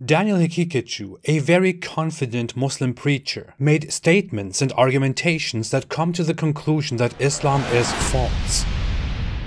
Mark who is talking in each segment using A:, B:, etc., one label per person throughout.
A: Daniel Haqiqatitjou, a very confident Muslim preacher, made statements and argumentations that come to the conclusion that Islam is false.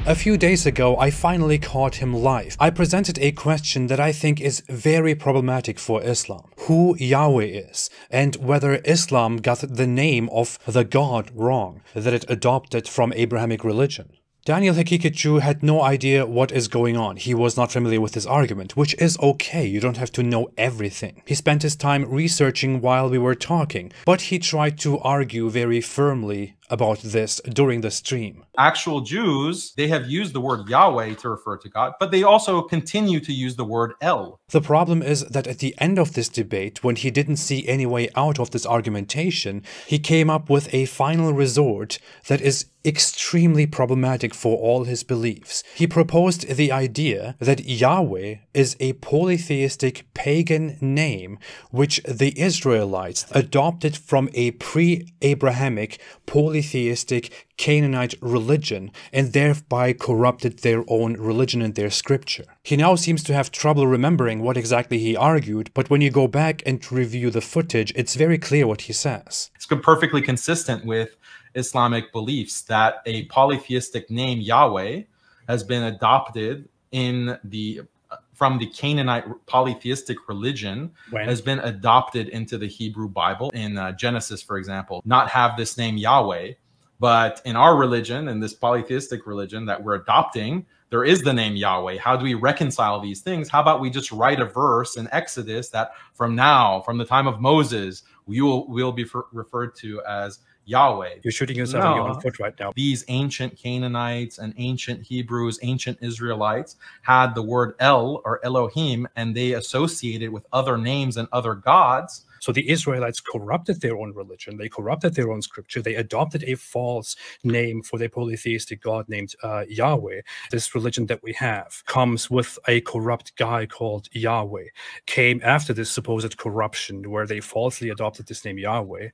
A: A few days ago, I finally caught him live. I presented a question that I think is very problematic for Islam: who Yahweh is, and whether Islam got the name of the God wrong that it adopted from Abrahamic religion. Daniel Haqiqatitjou had no idea what is going on. He was not familiar with this argument, which is okay. You don't have to know everything. He spent his time researching while we were talking, but he tried to argue very firmly about this during the stream.
B: Actual Jews, they have used the word Yahweh to refer to God, but they also continue to use the word El.
A: The problem is that at the end of this debate, when he didn't see any way out of this argumentation, he came up with a final resort that is extremely problematic for all his beliefs. He proposed the idea that Yahweh is a polytheistic pagan name which the Israelites adopted from a pre-Abrahamic polytheistic Canaanite religion and thereby corrupted their own religion and their scripture. He now seems to have trouble remembering what exactly he argued, but when you go back and review the footage, it's very clear what he says.
B: It's perfectly consistent with Islamic beliefs that a polytheistic name Yahweh has been adopted from the Canaanite polytheistic religion, has been adopted into the Hebrew Bible. In Genesis, for example, not have this name Yahweh, but in our religion, in this polytheistic religion that we're adopting, there is the name Yahweh. How do we reconcile these things? How about we just write a verse in Exodus that from the time of Moses, we'll be referred to as Yahweh.
A: You're shooting yourself in your own foot right now.
B: These ancient Canaanites and ancient Hebrews, ancient Israelites had the word El or Elohim, and they associated with other names and other gods.
A: So the Israelites corrupted their own religion, they corrupted their own scripture, they adopted a false name for their polytheistic god named Yahweh. This religion that we have comes with a corrupt guy called Yahweh, came after this supposed corruption where they falsely adopted this name Yahweh.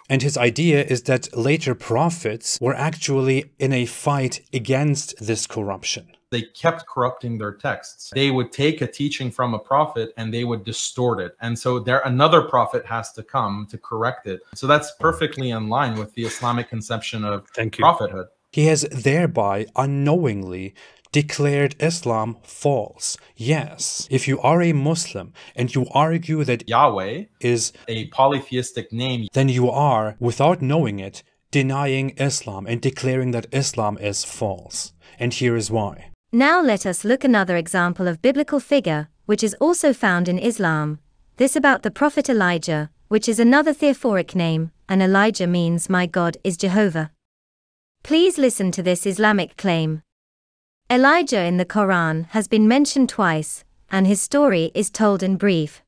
A: And his idea is that later prophets were actually in a fight against this corruption.
B: They kept corrupting their texts. They would take a teaching from a prophet and they would distort it. And so another prophet has to come to correct it. So that's perfectly in line with the Islamic conception of prophethood.
A: He has thereby unknowingly declared Islam false. Yes, if you are a Muslim and you argue that
B: Yahweh
A: is
B: a polytheistic name,
A: then you are, without knowing it, denying Islam and declaring that Islam is false. And here is why.
C: Now let us look another example of biblical figure, which is also found in Islam. This about the prophet Elijah, which is another theophoric name, and Elijah means my God is Jehovah. Please listen to this Islamic claim. Elijah in the Quran has been mentioned twice, and his story is told in brief.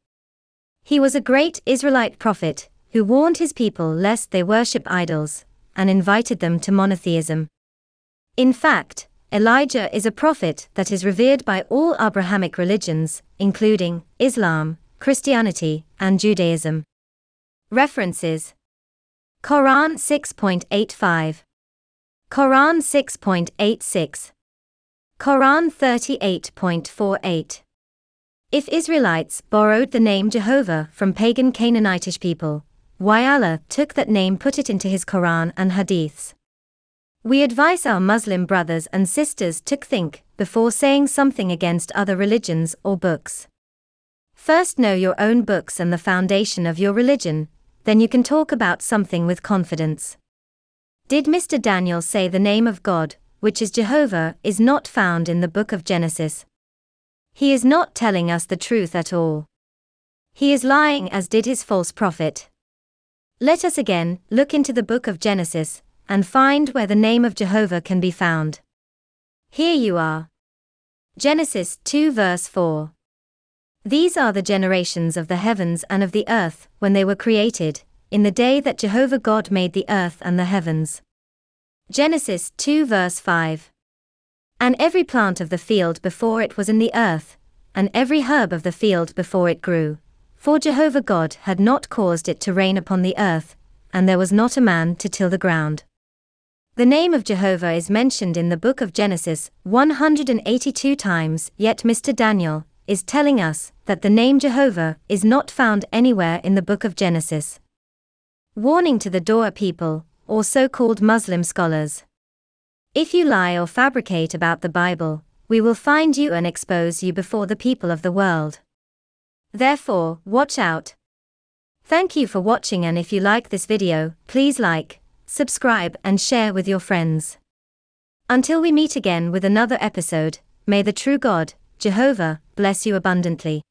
C: He was a great Israelite prophet, who warned his people lest they worship idols, and invited them to monotheism. In fact, Elijah is a prophet that is revered by all Abrahamic religions, including Islam, Christianity, and Judaism. References: Quran 6.85, Quran 6.86, Quran 38.48. If Israelites borrowed the name Jehovah from pagan Canaanitish people, why Allah took that name, put it into his Quran and Hadiths? We advise our Muslim brothers and sisters to think before saying something against other religions or books. First know your own books and the foundation of your religion, then you can talk about something with confidence. Did Mr. Daniel say the name of God, which is Jehovah, is not found in the book of Genesis? He is not telling us the truth at all. He is lying, as did his false prophet. Let us again look into the book of Genesis and find where the name of Jehovah can be found. Here you are. Genesis 2 verse 4. These are the generations of the heavens and of the earth when they were created, in the day that Jehovah God made the earth and the heavens. Genesis 2 verse 5. And every plant of the field before it was in the earth, and every herb of the field before it grew, for Jehovah God had not caused it to rain upon the earth, and there was not a man to till the ground. The name of Jehovah is mentioned in the book of Genesis 182 times, yet Mr. Daniel is telling us that the name Jehovah is not found anywhere in the book of Genesis. Warning to the Doa people, or so-called Muslim scholars. If you lie or fabricate about the Bible, we will find you and expose you before the people of the world. Therefore, watch out. Thank you for watching, and if you like this video, please like, subscribe and share with your friends. Until we meet again with another episode, may the true God, Jehovah, bless you abundantly.